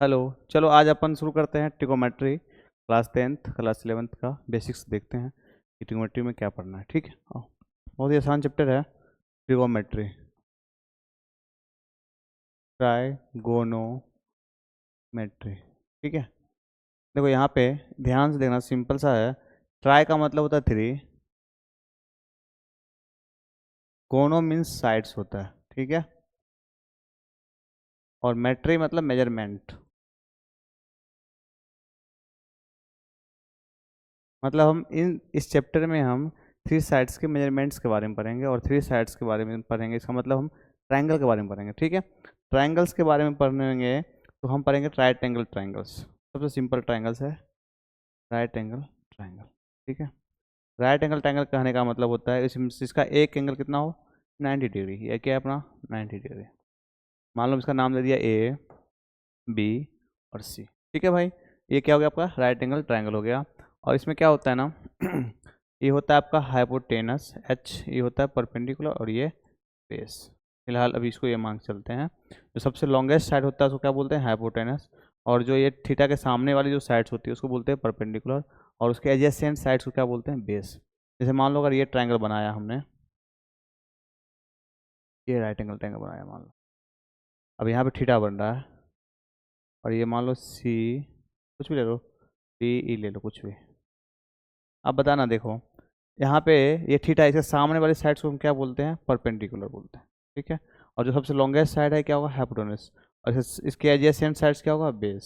Hello. चलो आज अपन शुरू करते हैं trigonometry class 10th class 11th का बेसिक्स देखते हैं कि ट्रिगोमेट्री में क्या पढ़ना है। ठीक है, आओ। बहुत ही आसान चैप्टर है ट्रिगोमेट्री, ट्राइगोनोमेट्री। ठीक है, देखो यहाँ पे ध्यान से देखना, सिंपल सा है। ट्राई का मतलब होता है 3, गोनो मीन्स साइड्स होता है। ठीक है, और मेट्री मतलब मेजरमेंट। मतलब हम इस चैप्टर में हम 3 साइड्स के मेजरमेंट्स के बारे में पढ़ेंगे और 3 साइड्स के बारे में पढ़ेंगे। इसका मतलब हम ट्रायंगल के बारे में पढ़ेंगे। ठीक है, ट्रायंगल्स के बारे में पढ़ेंगे तो हम पढ़ेंगे राइट एंगल ट्रायंगल्स। सबसे सिंपल ट्रायंगल्स है राइट एंगल ट्रायंगल। ठीक है, राइट एंगल ट्रायंगल कहने का मतलब होता है इसका एक एंगल कितना हो 90 डिग्री। यह क्या है अपना 90 डिग्री। मान लो इसका नाम दे दिया ए, बी और सी। ठीक है भाई, ये क्या हो गया आपका राइट एंगल ट्रायंगल हो गया। और इसमें क्या होता है ना ये होता है आपका हाइपोटेनस एच, ये होता है परपेंडिकुलर और ये बेस। फिलहाल अभी इसको ये मान के चलते हैं। जो सबसे लॉन्गेस्ट साइड होता है उसको क्या बोलते हैं हाइपोटेनस, और जो ये थीटा के सामने वाली जो साइड्स होती है उसको बोलते हैं परपेंडिकुलर, और उसके एडजेसेंट साइड्स को क्या बोलते हैं बेस। जैसे मान लो अगर ये ट्रायंगल बनाया हमने, ये राइट एंगल ट्रायंगल बनाया मान लो, अब यहाँ पे थीटा बन रहा है, और ये मान लो सी, कुछ भी ले लो, डी ई ले लो कुछ भी। अब बताना, देखो यहाँ पे ये थीटा, इसके सामने वाली साइड्स को हम क्या बोलते हैं परपेंडिकुलर बोलते हैं। ठीक है, और जो सबसे लॉन्गेस्ट साइड है क्या होगा हाइपोटेनस, और इसके एडजेसेंट साइड्स क्या होगा बेस।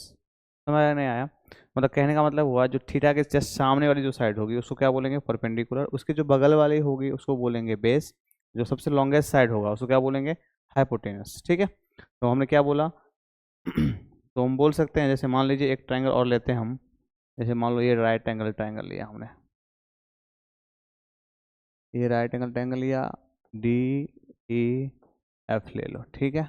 समझ नहीं आया? मतलब कहने का मतलब हुआ जो थीटा के जस्ट सामने वाली जो साइड होगी उसको क्या बोलेंगे परपेंडिकुलर, उसके जो बगल वाली होगी उसको बोलेंगे बेस, जो सबसे लॉन्गेस्ट साइड होगा उसको क्या बोलेंगे हाइपोटेनस। ठीक है, तो हमने क्या बोला तो हम बोल सकते हैं, जैसे मान लीजिए एक ट्रायंगल और लेते हैं हम। जैसे मान लो ये राइट एंगल ट्रायंगल लिया हमने, ये राइट एंगल ट्रायंगल लिया, डी ई एफ ले लो। ठीक है,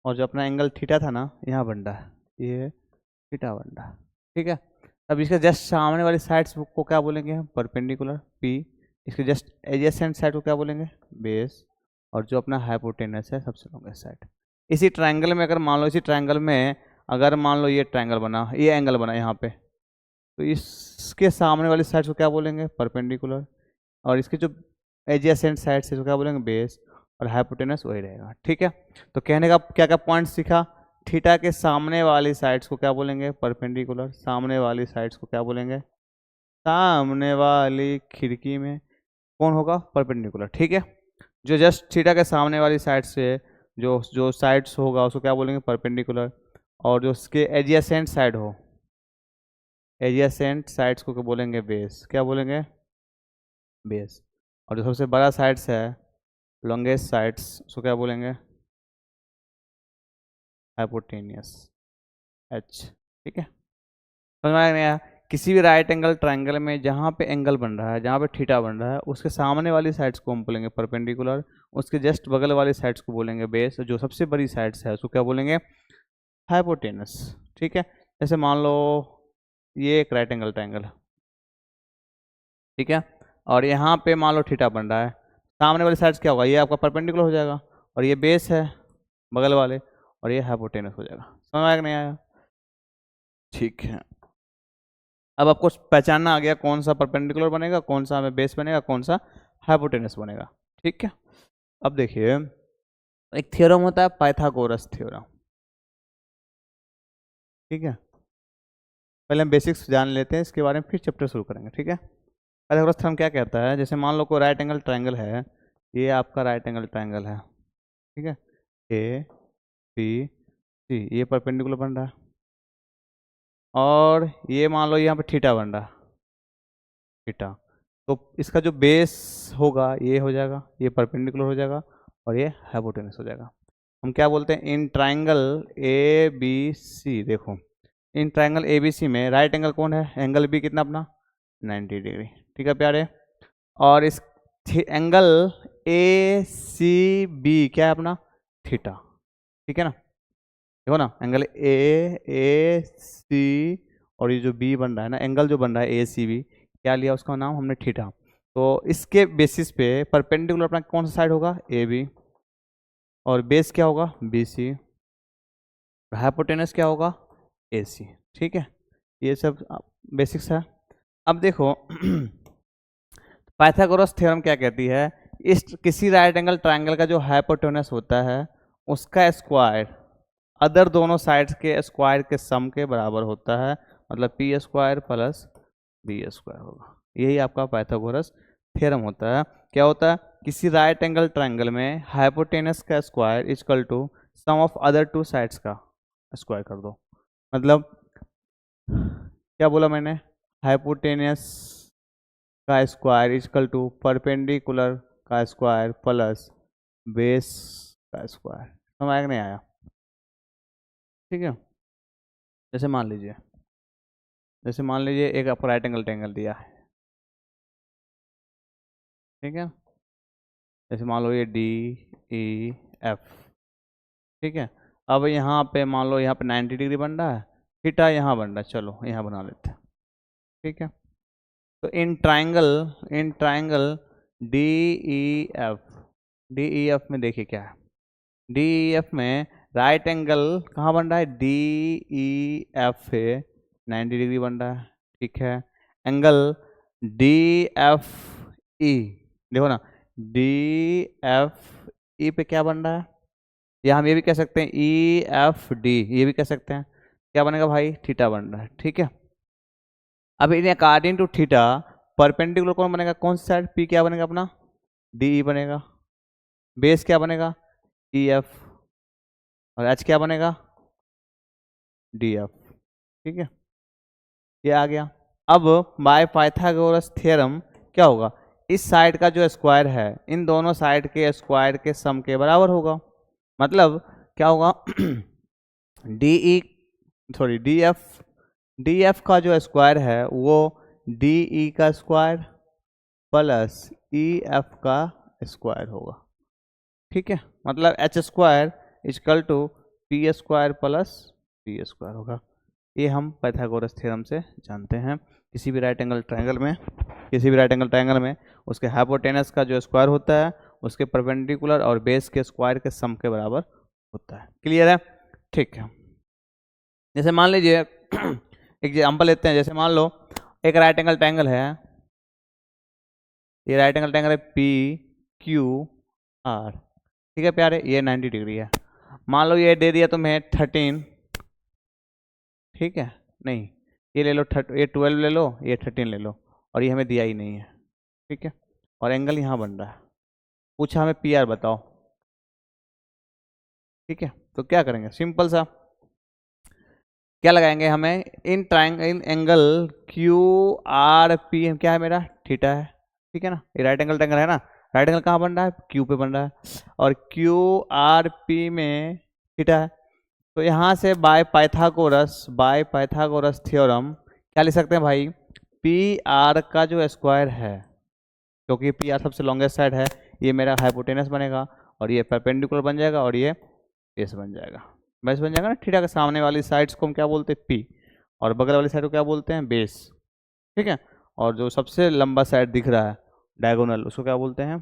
और जो अपना एंगल थीटा था ना यहाँ बन रहा है, ये थीटा बन रहा है। ठीक है, अब इसके जस्ट सामने वाली साइड्स को क्या बोलेंगे हम परपेंडिकुलर पी, इसके जस्ट एडजेसेंट साइड को क्या बोलेंगे बेस, और जो अपना हाइपोटेनस है सबसे लॉन्गेस्ट साइड। इसी ट्रायंगल में अगर मान लो, इसी ट्रायंगल में अगर मान लो ये ट्रायंगल बना, ये एंगल बना यहाँ पे, तो इसके सामने वाली साइड को क्या बोलेंगे परपेंडिकुलर, और इसके जो एडजेसेंट साइड से क्या बोलेंगे बेस, और हाइपोटेनस वही रहेगा। ठीक है, तो कहने का क्या क्या पॉइंट सीखा, थीटा के सामने वाली साइड्स को क्या बोलेंगे परपेंडिकुलर, सामने वाली साइड्स को क्या बोलेंगे, सामने वाली खिड़की में कौन होगा परपेंडिकुलर। ठीक है, जो जस्ट थीटा के सामने वाली साइड से जो जो साइड्स होगा उसको क्या बोलेंगे परपेंडिकुलर, और जो उसके एडजेसेंट साइड हो, एडजेसेंट साइड्स को क्या बोलेंगे बेस, क्या बोलेंगे बेस, और जो सबसे बड़ा साइड्स है लॉन्गेस्ट साइड्स उसको क्या बोलेंगे हाइपोटेनियस एच। ठीक है, समझ में आया नहीं आया? किसी भी राइट एंगल ट्रायंगल में जहाँ पे एंगल बन रहा है, जहाँ पे थीटा बन रहा है, उसके सामने वाली साइड्स को हम बोलेंगे परपेंडिकुलर, उसके जस्ट बगल वाली साइड्स को बोलेंगे बेस, जो सबसे बड़ी साइड्स है उसको क्या बोलेंगे हाइपोटेनस। ठीक है, जैसे मान लो ये एक राइट एंगल ट्रायंगल है। ठीक है, और यहाँ पे मान लो थीटा बन रहा है, सामने वाली साइड्स क्या होगा ये आपका परपेंडिकुलर हो जाएगा, और ये बेस है बगल वाले, और ये हाइपोटेनस हो जाएगा। समझ आया कि नहीं आया? ठीक है, अब आपको पहचानना आ गया कौन सा परपेंडिकुलर बनेगा, कौन सा हमें बेस बनेगा, कौन सा हाइपोटेनस बनेगा। ठीक है, अब देखिए एक थ्योरम होता है पाइथागोरस थ्योरम। ठीक है, पहले हम बेसिक्स जान लेते हैं इसके बारे में, फिर चैप्टर शुरू करेंगे। ठीक है, पाइथागोरस थ्योरम क्या कहता है, जैसे मान लो कोई राइट एंगल ट्रायंगल है, ये आपका राइट एंगल ट्रायंगल है। ठीक है, ए बी सी, ये परपेंडिकुलर बन रहा है, और ये मान लो यहाँ पे थीटा बन रहा है, थीटा, तो इसका जो बेस होगा ये हो जाएगा, ये परपेंडिकुलर हो जाएगा, और ये हाइपोटेनस हो जाएगा। हम क्या बोलते हैं इन ट्राइंगल ए बी सी, देखो in triangle A B C में राइट एंगल कौन है, एंगल बी कितना अपना 90 डिग्री। ठीक है प्यारे, और इस एंगल ए सी बी क्या है अपना थीटा। ठीक है ना, देखो ना एंगल ए सी, और ये जो बी बन रहा है ना, एंगल जो बन रहा है ए सी बी, क्या लिया उसका नाम हमने थीटा। तो इसके बेसिस पे परपेंडिकुलर अपना कौन सा साइड होगा ए बी, और बेस क्या होगा बी सी, हाइपोटेनस क्या होगा, AC। ठीक है, ये सब बेसिक्स है। अब देखो पाइथागोरस थ्योरम क्या कहती है, इस किसी राइट एंगल ट्रायंगल का जो हाइपोटेनस होता है उसका स्क्वायर अदर दोनों साइड्स के स्क्वायर के सम के बराबर होता है, मतलब P square plus B square होगा। यही आपका पाइथागोरस थ्योरम होता है। क्या होता है, किसी राइट एंगल ट्रायंगल में हाइपोटेनस का square equal to sum of other two sides का स्क्वायर कर दो। मतलब क्या बोला मैंने, हाइपोटेनस का स्क्वायर इक्वल टू परपेंडिकुलर का स्क्वायर प्लस बेस का स्क्वायर। समझ आया कि नहीं आया? ठीक है, जैसे मान लीजिए एक आपको राइट एंगल ट्रायंगल दिया है, ठीक है, जैसे मान लो ये DEF। ठीक है, अब यहाँ पे मान लो यहाँ पे 90 डिग्री बन रहा है, थीटा यहाँ बन रहा है, चलो यहाँ बना लेते हैं। ठीक है, तो इन ट्राइंगल DEF में देखिए क्या है, DEF में राइट एंगल कहाँ बन रहा है, DEF से 90 डिग्री बन रहा है। ठीक है, एंगल DFE देखो ना, DFE पे क्या बन रहा है, या हम ये भी कह सकते हैं EFD, ये भी कह सकते हैं। क्या बनेगा भाई, थीटा बन रहा है। ठीक है, अब इन अकॉर्डिंग टू थीटा परपेंडिकुलर कौन बनेगा, कौन सी साइड, P क्या बनेगा अपना, DE बनेगा। बेस क्या बनेगा, EF। और H क्या बनेगा, DF। ठीक है, ये आ गया। अब बाय पाइथागोरस थ्योरम क्या होगा, इस साइड का जो स्क्वायर है इन दोनों साइड के स्क्वायर के सम के बराबर होगा। मतलब क्या होगा DE सॉरी DF का जो स्क्वायर है वो DE का स्क्वायर प्लस EF का स्क्वायर होगा। ठीक है, मतलब H square equal to P square plus P square होगा। ये हम पाइथागोरस थ्योरम से जानते हैं। किसी भी राइट एंगल ट्रायंगल में उसके हाइपोटेनस का जो स्क्वायर होता है उसके परपेंडिकुलर और बेस के स्क्वायर के सम के बराबर होता है। क्लियर है? ठीक है, जैसे मान लीजिए एक एग्जाम्पल लेते हैं। जैसे मान लो एक राइट एंगल ट्रायंगल है, ये राइट एंगल ट्रायंगल है PQR। ठीक है प्यारे, ये 90 डिग्री है। मान लो ये दे दिया तुम्हें 13, ठीक है, नहीं ये ले लो, ये 12 ले लो, ये 13 ले लो, और ये हमें दिया ही नहीं है। ठीक है, और एंगल यहाँ बन रहा है, पूछा हमें PR बताओ। ठीक है, तो क्या करेंगे, सिंपल सा क्या लगाएंगे, हमें इन एंगल QRP क्या है मेरा, थीटा है। ठीक है ना, ये राइट एंगल ट्रायंगल है ना, राइट एंगल कहाँ बन रहा है, Q पे बन रहा है, और QRP में थीटा है। तो यहाँ से बाय पाइथागोरस थ्योरम क्या लिख सकते हैं भाई, PR का जो स्क्वायर है, क्योंकि PR सबसे लॉन्गेस्ट साइड है, ये मेरा हाइपोटेनस बनेगा, और ये परपेंडिकुलर बन जाएगा, और ये बेस बन जाएगा। बेस बन जाएगा ना, थीटा के सामने वाली साइड्स को हम क्या बोलते हैं, P, और बगल वाली साइड को क्या बोलते हैं, बेस। ठीक है, और जो सबसे लंबा साइड दिख रहा है डायगोनल, उसको क्या बोलते हैं,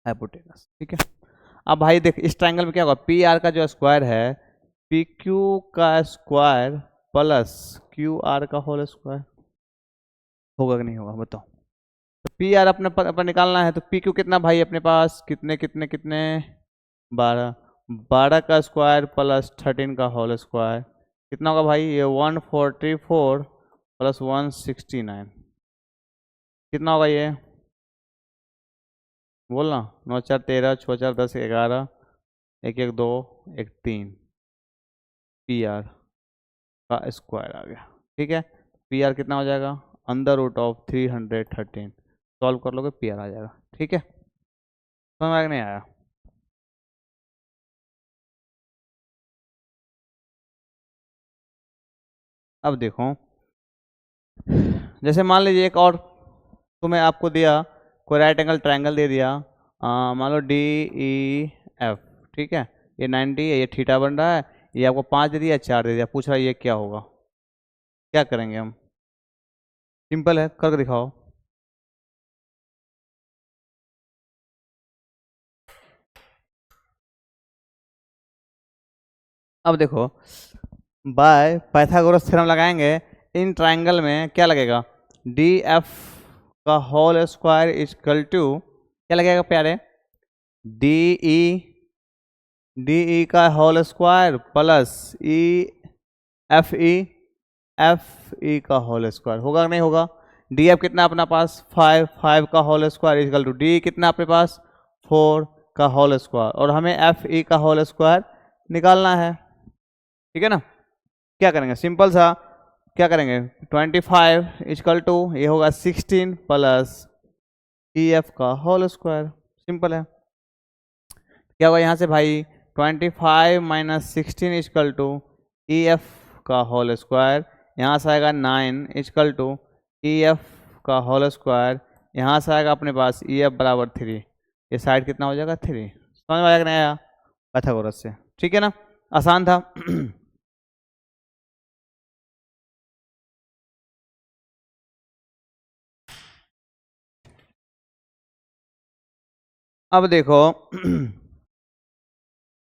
हाइपोटेनस। ठीक है, अब भाई देख इस ट्रायंगल में क्या होगा, PR का जो स्क्वायर है PQ का स्क्वायर प्लस QR का होल स्क्वायर होगा कि नहीं होगा, बताओ। तो PR अपने पर निकालना है, तो PQ कितना भाई अपने पास, कितने कितने कितने 12, 12 का स्क्वायर प्लस 13 का होल स्क्वायर कितना होगा भाई, ये 144 प्लस 169 कितना होगा ये, बोलना, 9 4 13, 6 4 10 11, 1 1 2 1 3, PR का स्क्वायर आ गया। ठीक है, PR कितना हो जाएगा, अंडर रूट ऑफ 313, सॉल्व कर लोगे PR आ जाएगा। ठीक है, समझ में नहीं आया? अब देखो, जैसे मान लीजिए एक और तुम्हें आपको दिया, कोई राइट एंगल ट्रायंगल दे दिया, मान लो DEF। ठीक है, ये 90 है, ये थीटा बन रहा है, ये आपको 5 दे दिया, 4 दे दिया, पूछ रहा है ये क्या होगा, क्या करेंगे हम, सिंपल है, करके दिखाओ। अब देखो, बाय पाइथागोरस थ्योरम लगाएंगे, इन ट्राइंगल में क्या लगेगा, डी एफ का होल स्क्वायर इक्वल टू क्या लगेगा प्यारे, डी ई का whole square plus F E का होल स्क्वायर होगा नहीं होगा। डी एफ कितना अपना पास 5 का whole square equal to D कितना अपने पास 4 का होल स्क्वायर, और हमें एफ ई का होल स्क्वायर निकालना है, ठीक है ना। क्या करेंगे, सिंपल सा क्या करेंगे, 25 इक्वल टू ये होगा 16 प्लस ई एफ का होल स्क्वायर, सिंपल है। क्या होगा यहाँ से भाई, 25 minus 16 equal to E F का होल स्क्वायर, यहाँ से आएगा 9 इक्वल टू ई एफ का होल स्क्वायर, यहाँ से आएगा अपने पास ई एफ बराबर 3, ये साइड कितना हो जाएगा 3। समझ में आएगा नहीं आया पाइथागोरस से, ठीक है ना, आसान था। अब देखो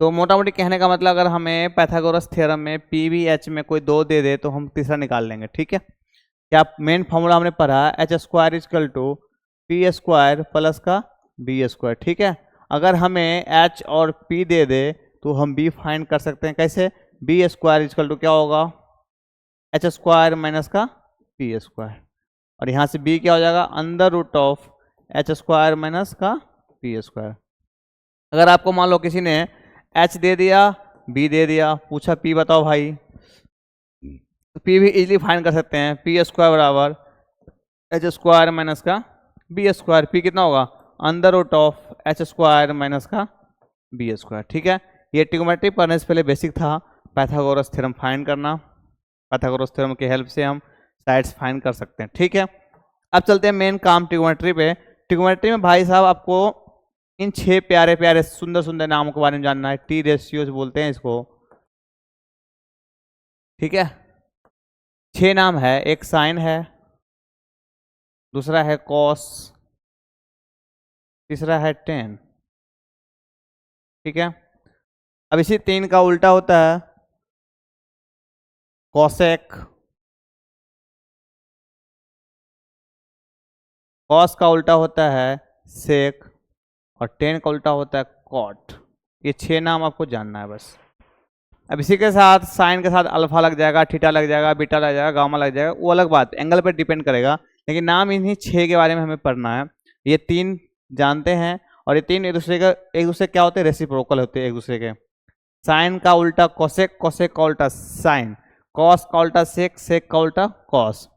तो मोटा मोटी कहने का मतलब, अगर हमें पाइथागोरस थ्योरम में पी वी एच में कोई दो दे दे तो हम तीसरा निकाल लेंगे, ठीक है। क्या मेन फॉर्मूला हमने पढ़ा, H square equal to P square plus का बी स्क्वायर, ठीक है। अगर हमें एच और पी दे दे तो हम बी फाइंड कर सकते हैं, कैसे, बी स्क्वायर इक्वल टू क्या होगा, एच स्क्वायर माइनस का पी स्क्वायर, और यहाँ से बी क्या हो जाएगा, under root of H square minus का पी स्क्वायर। अगर आपको मान लो किसी ने एच दे दिया, बी दे दिया, पूछा पी बताओ भाई, तो पी भी इजीली फाइंड कर सकते हैं, पी स्क्वायर बराबर एच स्क्वायर माइनस का बी स्क्वायर, पी कितना होगा, under root of H square minus का बी स्क्वायर, ठीक है। ये ट्रिग्नोमेट्री पढ़ने से पहले बेसिक था, पाइथागोरस थ्योरम फाइंड करना, पाइथागोरस थ्योरम की हेल्प से हम साइड्स फाइंड कर सकते हैं, ठीक है। अब चलते हैं मेन काम ट्रिग्नोमेट्री पे। ट्रिग्नोमेट्री में भाई साहब आपको इन 6 प्यारे प्यारे सुंदर सुंदर नामों के बारे में जानना है, टी रेशियोज बोलते हैं इसको, ठीक है। 6 नाम है, एक साइन है, दूसरा है कॉस, तीसरा है टेन, ठीक है। अब इसी 3 का उल्टा होता है कॉसेक, कॉस का उल्टा होता है सेक, और टेन का उल्टा होता है कॉट। ये 6 नाम आपको जानना है बस। अब इसी के साथ साइन के साथ अल्फा लग जाएगा, थीटा लग जाएगा, बीटा लग जाएगा, गामा लग जाएगा, वो अलग बात, एंगल पर डिपेंड करेगा, लेकिन नाम इन्हीं 6 के बारे में हमें पढ़ना है। ये 3 जानते हैं, और ये 3 एक दूसरे क्या होते हैं, रेसिप्रोकल होते हैं एक दूसरे के। साइन का उल्टा कोसेक, कोसेक का उल्टा साइन, कॉस का उल्टा सेक, सेक का उल्टा कॉस,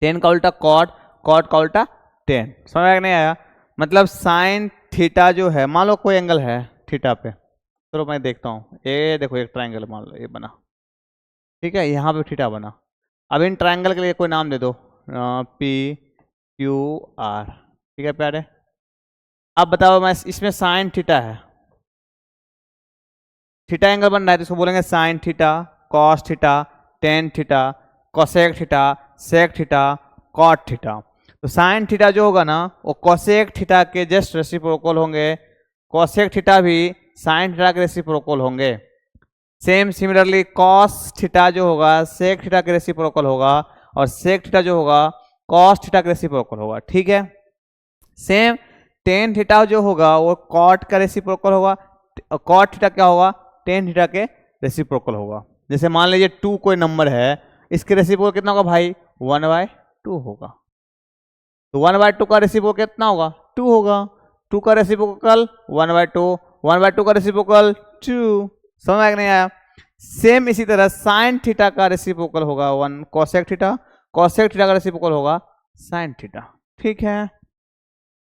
टेन का उल्टा कॉट, कॉट का उल्टा टेन। समझ में नहीं आया, मतलब साइन थीटा जो है, मान लो कोई एंगल है थीटा पे, चलो मैं देखता हूँ, ये देखो एक ट्रायंगल मान लो ये बना, ठीक है, यहाँ पे थीटा बना। अब इन ट्रायंगल के लिए कोई नाम दे दो, पी क्यू आर, ठीक है प्यारे। अब बताओ, मैं इसमें साइन थीटा है, थीटा एंगल बन रहा है तो इसको बोलेंगे sine theta, cos theta, tan theta, cosec theta, sec theta, cot theta. तो साइन थीटा जो होगा ना वो कोसेक थीटा के जस्ट रेसिप्रोकल होंगे, कोसेक थीटा भी साइन थीटा के रेसिप्रोकल होंगे। सेम सिमिलरली कॉस थीटा जो होगा सेक थीटा के रेसिप्रोकल होगा, और सेक थीटा जो होगा कॉस थीटा के रेसिप्रोकल होगा, ठीक है। सेम टेन थीटा जो होगा वो कॉट का रेसिप्रोकल होगा, कॉट थीटा क्या होगा, टेन थीटा के रेसिप्रोकल होगा। जैसे मान लीजिए 2 कोई नंबर है, इसके रेसिप्रोकल कितना होगा भाई, 1/2 होगा, तो 1/2 का रेसिप्रोकल कितना होगा, 2 होगा, 2 का रेसिप्रोकल 1/2, 1/2 का रेसिप्रोकल 2। समझ में नहीं आया। सेम इसी तरह साइन थीटा का रेसिप्रोकल होगा 1 कोसेक थीटा, कोसेक थीटा का रेसिप्रोकल होगा साइन थीटा, ठीक है।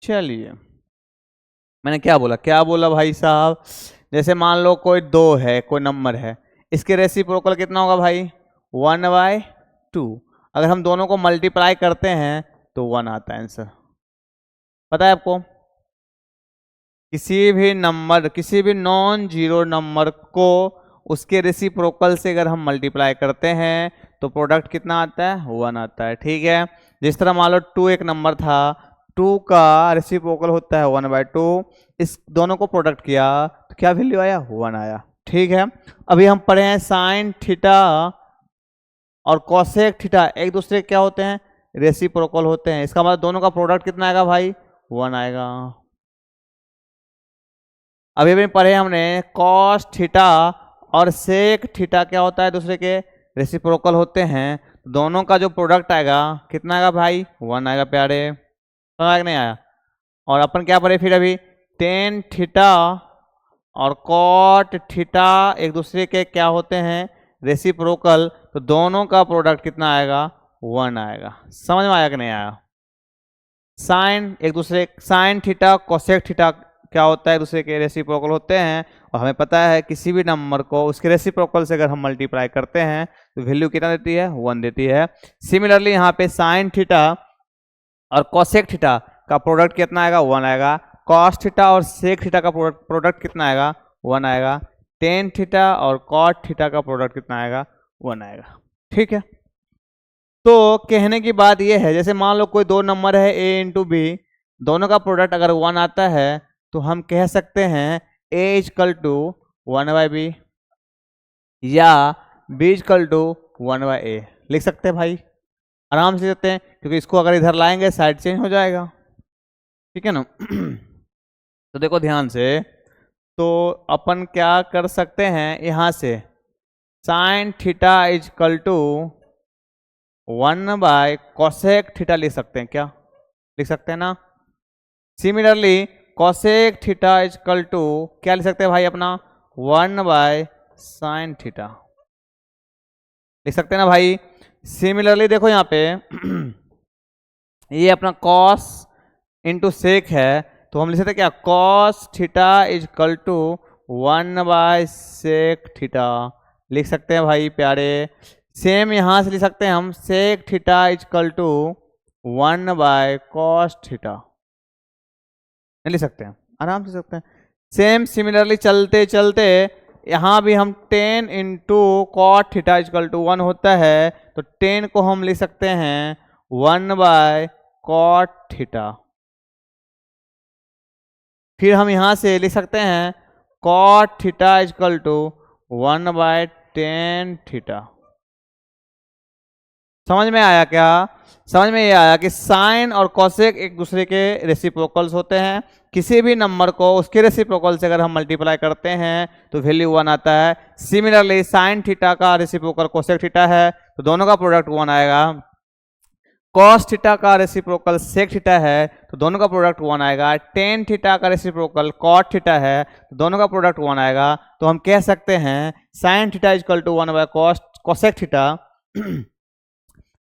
चलिए मैंने क्या बोला, क्या बोला भाई साहब, जैसे मान लो कोई 2 है, कोई नंबर है, इसके रेसिप्रोकल कितना होगा भाई, 1/2। अगर हम दोनों को मल्टीप्लाई करते हैं तो 1 आता है आंसर। पता है आपको, किसी भी नंबर, किसी भी नॉन जीरो नंबर को उसके रेसिप्रोकल से अगर हम मल्टीप्लाई करते हैं तो प्रोडक्ट कितना आता है, 1 आता है, ठीक है। जिस तरह मान लो 2 एक नंबर था, 2 का रेसिप्रोकल होता है 1/2, इस दोनों को प्रोडक्ट किया तो क्या वैल्यू आया, 1 आया, ठीक है। अभी हम पढ़े हैं साइन थीटा और कोसेक थीटा एक दूसरे क्या होते हैं, रेसिप्रोकल होते हैं। इसका मतलब दोनों का प्रोडक्ट कितना आएगा भाई, 1 आएगा। अभी अभी पढ़े हमने कॉस थीटा और सेक थीटा क्या होता है, दूसरे के रेसिप्रोकल होते हैं। दोनों का जो प्रोडक्ट आएगा कितना आएगा भाई, 1 आएगा प्यारे, समझ आया कि नहीं आया। और अपन क्या पढ़े फिर अभी, टेन थीटा और कॉट थीटा एक दूसरे के क्या होते हैं, रेसिप्रोकल। तो दोनों का प्रोडक्ट कितना आएगा, 1 आएगा। समझ में आया कि नहीं आया। साइन एक दूसरे, साइन थीटा कोसेक थीटा क्या होता है, दूसरे के रेसिप्रोकल होते हैं। और हमें पता है किसी भी नंबर को उसके रेसिप्रोकल से अगर हम मल्टीप्लाई करते हैं तो वैल्यू कितना देती है, 1 देती है। सिमिलरली यहाँ पे साइन थीटा और कोसेक थीटा का प्रोडक्ट कितना आएगा, 1 आएगा। कॉस थीटा और सेक थीटा का प्रोडक्ट कितना आएगा, 1 आएगा। टेन थीटा और कॉट थीटा का प्रोडक्ट कितना आएगा, 1 आएगा। ठीक है। तो कहने की बात यह है, जैसे मान लो कोई दो नंबर है a इंटू बी, दोनों का प्रोडक्ट अगर 1 आता है तो हम कह सकते हैं a इजकल टू 1/b या b इजकल टू 1/a लिख सकते हैं भाई, आराम से सकते हैं, क्योंकि इसको अगर इधर लाएंगे साइड चेंज हो जाएगा। ठीक है ना। तो देखो ध्यान से, तो अपन क्या कर सकते हैं, यहाँ से sine theta is equal to cosec theta लिख सकते हैं, क्या लिख सकते हैं ना। Similarly cosec theta is equal to क्या लिख सकते हैं भाई अपना, 1/साइन थीटा लिख सकते हैं ना भाई। सिमिलरली देखो यहाँ पे ये अपना कॉस इंटू सेक है, तो हम लिख सकते हैं क्या, cos theta is equal to sec theta लिख सकते हैं भाई प्यारे। सेम यहाँ से लिख सकते हैं हम sec theta is equal to cos theta लिख सकते हैं, आराम से सकते हैं। सेम सिमिलरली चलते चलते यहाँ भी हम 10 into cot theta is equal to 1 होता है, तो 10 को हम लिख सकते हैं 1/कॉट थीटा। फिर हम यहाँ से लिख सकते हैं cot theta is equal to 1/tan theta. समझ में आया क्या, समझ में ये आया कि साइन और कोसेक एक दूसरे के रेसिप्रोकल्स होते हैं। किसी भी नंबर को उसके रेसिप्रोकल से अगर हम मल्टीप्लाई करते हैं तो वैल्यू 1 आता है। सिमिलरली साइन थीटा का रेसिप्रोकल कोसेक थीटा है, तो दोनों का प्रोडक्ट 1 आएगा। कॉस थीटा का रेसिप्रोकल सेक थीटा है, तो दोनों का प्रोडक्ट 1 आएगा। टेन थीटा का रेसिप्रोकल कॉट थीटा है, तो दोनों का प्रोडक्ट 1 आएगा। तो हम कह सकते हैं sine theta is equal to cos cosec theta,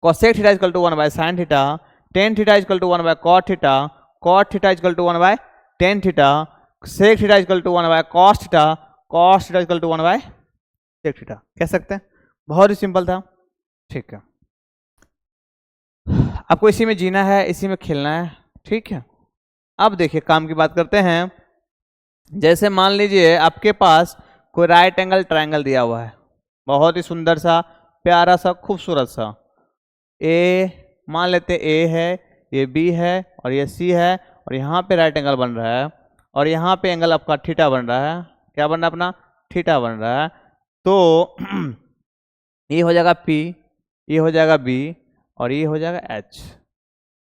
cosec theta is equal to sine theta, tan theta is equal to cot theta, cot theta is equal to 1/tan theta, sec theta is equal to cos theta, cos theta is equal to sec theta कह सकते हैं। बहुत ही simple था। ठीक है, आपको इसी में जीना है, इसी में खेलना है। ठीक है, अब देखिए काम की बात करते हैं। जैसे मान लीजिए आपके पास कोई राइट एंगल ट्रायंगल दिया हुआ है, बहुत ही सुंदर सा, प्यारा सा, खूबसूरत सा। ए मान लेते ए है, ये बी है और ये सी है, और यहाँ पे राइट एंगल बन रहा है, और यहाँ पे एंगल आपका थीटा बन रहा है। क्या बन रहा है अपना, थीटा बन रहा है। तो ये हो जाएगा पी, ये हो जाएगा बी, और ये हो जाएगा एच।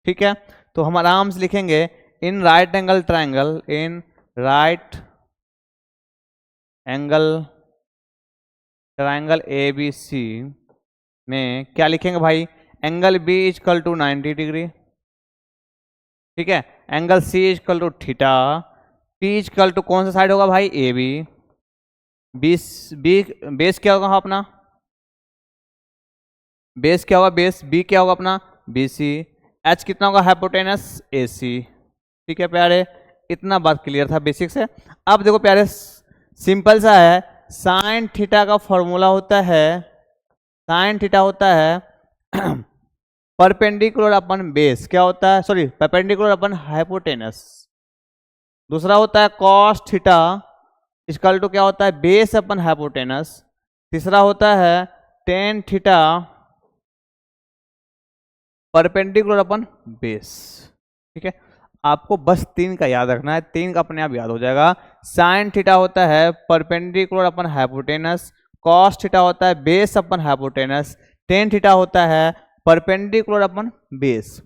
ठीक है, तो हम आराम से लिखेंगे in right angle triangle, in right angle triangle A B C में क्या लिखेंगे भाई, angle B equal to 90 degree. ठीक है, angle C equal to theta, P equal to कौन सा साइड होगा भाई, ए बी। बेस क्या होगा अपना, बेस क्या होगा, बेस बी क्या होगा अपना, बी सी। एच कितना होगा, हाइपोटेनस ए सी। ठीक है प्यारे, इतना बात क्लियर था बेसिक से। अब देखो प्यारे, सिंपल सा है। साइन थीटा का फॉर्मूला होता है, साइन थीटा होता है परपेंडिकुलर अपन बेस, क्या होता है, सॉरी, परपेंडिकुलर अपन हाइपोटेनस। दूसरा होता है कॉस थीटा इक्वल टू क्या होता है, बेस अपन हाइपोटेनस। तीसरा होता है tan theta perpendicular upon base. ठीक है, आपको बस 3 का याद रखना है, 3 का अपने आप याद हो जाएगा। साइन थीटा होता है perpendicular upon hypotenuse, cos theta होता है बेस अपन हाइपोटेनस, टेन थीटा होता है परपेंडिकुलर अपन बेस।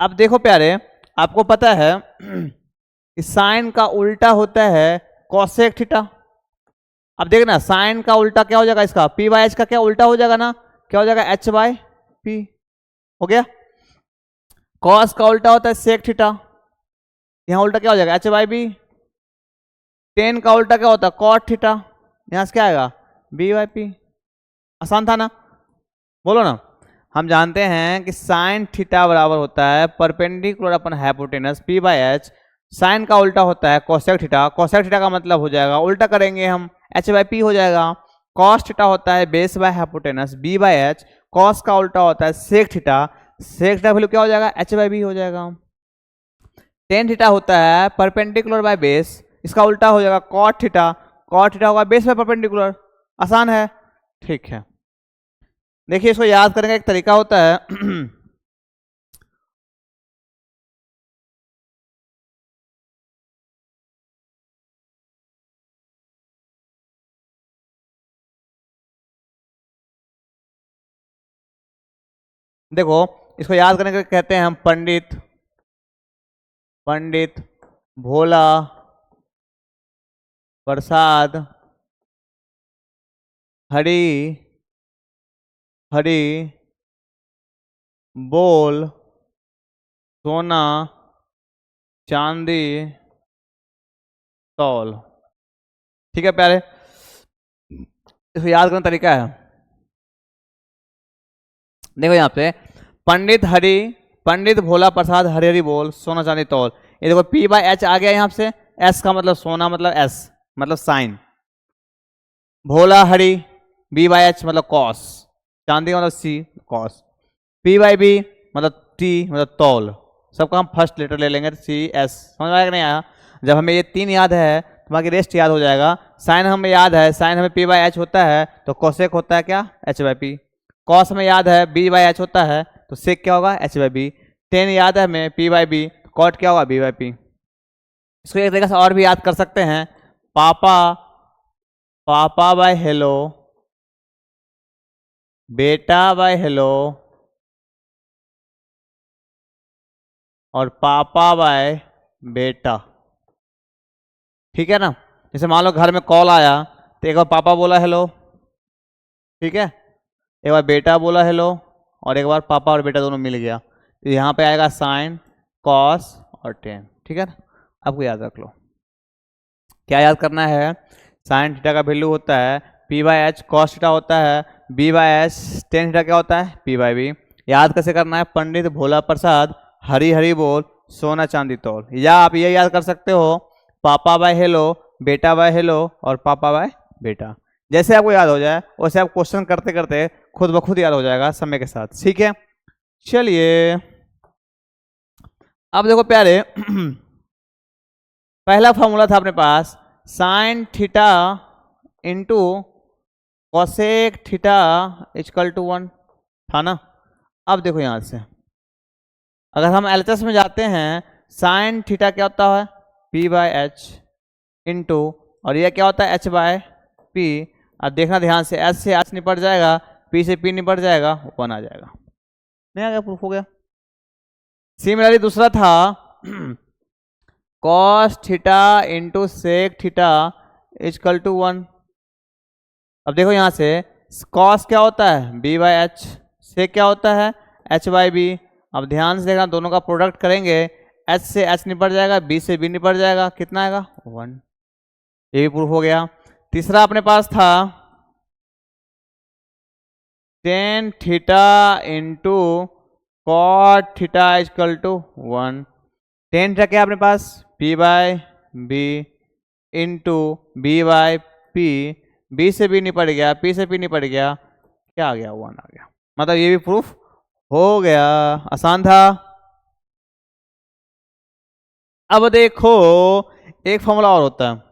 अब देखो प्यारे, आपको पता है कि साइन का उल्टा होता है कॉसेक थीटा। अब देखना साइन का उल्टा क्या हो जाएगा, इसका पी बाई एच का क्या उल्टा हो जाएगा ना, क्या हो जाएगा एच बाई पी, हो गया। कॉस का उल्टा होता है सेक थीटा, यहाँ उल्टा क्या हो जाएगा एच बाई बी। टेन का उल्टा क्या होता है कॉट थीटा, यहाँ से क्या आएगा बी बाई पी। आसान था ना, बोलो ना। हम जानते हैं कि साइन थीटा बराबर होता है perpendicular upon hypotenuse P by H, sine का उल्टा होता है कोसेक थीटा, कोसेक थीटा का मतलब हो जाएगा उल्टा करेंगे हम एच बाई पी हो जाएगा। कॉस थीटा होता है base by hypotenuse B by H, cos का उल्टा होता है sec theta, sec theta value क्या हो जाएगा एच बाई बी हो जाएगा। टेन थीटा होता है परपेंडिकुलर बाय बेस, इसका उल्टा हो जाएगा कॉट थीटा, कॉट थीटा होगा बेस बाय परपेंडिकुलर। आसान है, ठीक है। देखिए इसको याद करने का एक तरीका होता है देखो इसको याद करने के कहते हैं हम पंडित, पंडित भोला प्रसाद हरि हरि बोल सोना चांदी तौल। ठीक है प्यारे, इसको याद करने का तरीका है, देखो यहाँ पे पंडित हरि, पंडित भोला प्रसाद हरि हरि बोल सोना चांदी तौल। ये देखो पी बाई एच आ गया यहाँ से, एस का मतलब सोना मतलब एस मतलब sine, Bhola Hari B by H मतलब कॉस, चांदी का मतलब C cos, P by B मतलब टी मतलब तौल। सबका हम फर्स्ट लेटर ले लेंगे सी एस, समझ में आया कि नहीं आया। जब हमें ये तीन याद है तो बाकी रेस्ट याद हो जाएगा। साइन हमें याद है, साइन हमें पी बाई एच होता है तो कोसेक होता है क्या एच बाई पी, कॉस हमें याद है बी बाई एच होता है तो सेक क्या होगा एच बाई बी, टेन याद है हमें पी बाई बी, कॉट क्या होगा बी बाई पी। इसको एक तरीके से और भी याद कर सकते हैं, पापा पापा बाय हेलो, बेटा बाय हेलो और पापा बाय बेटा। ठीक है ना, जैसे मान लो घर में कॉल आया तो एक बार पापा बोला हेलो, ठीक है, एक बार बेटा बोला हेलो और एक बार पापा और बेटा दोनों मिल गया, तो यहाँ पे आएगा साइन कॉस और टेन। ठीक है ना, आपको याद रख लो, क्या याद करना है, साइन थीटा का वैल्यू होता है P by H, cos theta होता है B by H, tan theta क्या होता है पी बाई बी। याद कैसे करना है, पंडित भोला प्रसाद हरी हरी बोल सोना चांदी तौल, या आप ये याद कर सकते हो पापा बाय हेलो बेटा बाय हेलो और पापा बाय बेटा। जैसे आपको याद हो जाए वैसे आप क्वेश्चन करते करते खुद ब खुद याद हो जाएगा समय के साथ। ठीक है, चलिए अब देखो प्यारे पहला फॉर्मूला था अपने पास sine theta into cosec theta equal to 1 था ना। अब देखो यहाँ से अगर हम एलएचएस में जाते हैं, साइन थीटा क्या होता है पी बाई एच इंटू और यह क्या होता है एच बाय पी। अब देखना ध्यान से, एच से एच निपट जाएगा, पी से पी निपट जाएगा, 1 आ जाएगा। नहीं आ गया, प्रूफ हो गया। सिमिलरली दूसरा था cos theta into sec theta equal to 1। अब देखो यहाँ से कॉस क्या होता है बी बाई एच, सेक क्या होता है एच बाई बी। अब ध्यान से देखना दोनों का प्रोडक्ट करेंगे, एच से एच निपट जाएगा, बी से बी निपट जाएगा, कितना आएगा 1। ये भी प्रूफ हो गया। तीसरा अपने पास था tan theta into cot theta equal to 1। Tan theta क्या अपने पास P by B into B by P, B से बी निपट गया, पी से पी निपट गया, क्या आ गया 1 आ गया। मतलब ये भी प्रूफ हो गया, आसान था। अब देखो एक फॉर्मूला और होता है,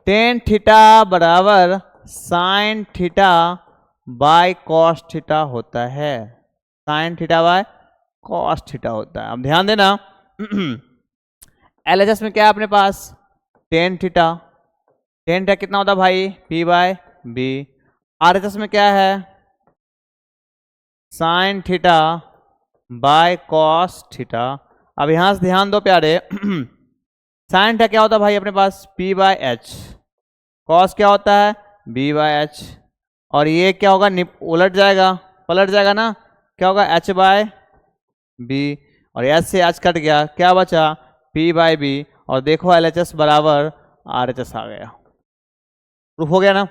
टेन थीटा बराबर sine theta by cos theta होता है, sine theta by cos theta होता है। अब ध्यान देना LHS में क्या है अपने पास, टेन थीटा। टेन थीटा कितना होता है भाई, P बाय बी। RHS में क्या है, sine theta by cos theta. अब यहां से ध्यान दो प्यारे, साइन थीटा क्या होता है भाई अपने पास, P बाय एच। कॉस क्या होता है, B बाय एच। और ये क्या होगा, उलट जाएगा, पलट जाएगा ना, क्या होगा, H बाय बी। और एच से एच कट गया, क्या बचा, P बाय बी। और देखो LHS बराबर RHS आ गया। प्रूफ हो गया ना।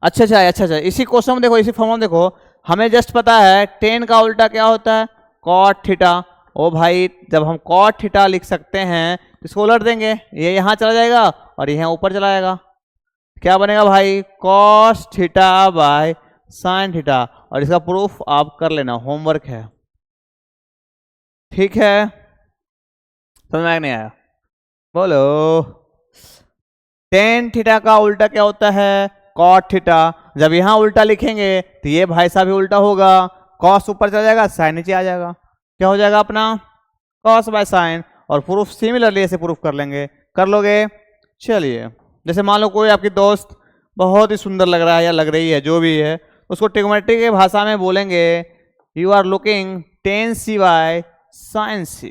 अच्छा, इसी क्वेश्चन में देखो, इसी फॉर्म में देखो, हमें जस्ट पता है टेन का उल्टा क्या होता है, कॉट थीटा। ओ भाई, जब हम कॉट थीटा लिख सकते हैं तो इसको उलट देंगे, ये यहाँ चला जाएगा और ये यहाँ ऊपर चला जाएगा, क्या बनेगा भाई, cos theta by sine theta. और इसका प्रूफ आप कर लेना, होमवर्क है, ठीक है। समझ में नहीं आया, बोलो। टेन थीटा का उल्टा क्या होता है, कॉट थीटा। जब यहां उल्टा लिखेंगे तो ये भाई साहब भी उल्टा होगा, कॉस ऊपर चला जाएगा, साइन नीचे आ जाएगा, क्या हो जाएगा अपना, कॉस बाय साइन। और प्रूफ सिमिलरली ऐसे प्रूफ कर लेंगे, कर लोगे। चलिए, जैसे मान लो कोई आपकी दोस्त बहुत ही सुंदर लग रहा है या लग रही है, जो भी है, उसको ट्रिग्नोमेट्री की भाषा में बोलेंगे, you are looking tan C by sine C.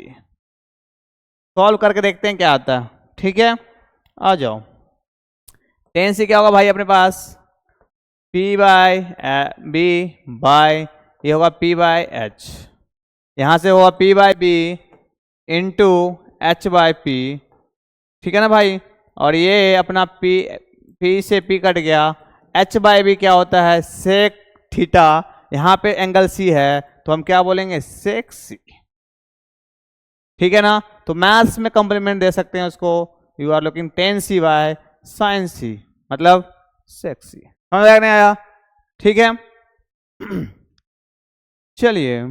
Solve करके देखते हैं क्या आता है, ठीक है, आ जाओ। टेन सी क्या होगा भाई अपने पास, P बाय बी बाय, ये होगा P बाय एच। यहां से होगा P by B into H by P, ठीक है ना भाई। और ये अपना P से P कट गया, H बाय बी क्या होता है, सेक थीटा। यहाँ पे एंगल C है तो हम क्या बोलेंगे, सेक C, ठीक है ना। तो मैथ्स में कॉम्प्लीमेंट दे सकते हैं उसको, you are looking tan C by sine C, मतलब सेक सी। समझ नहीं आया, ठीक है। चलिए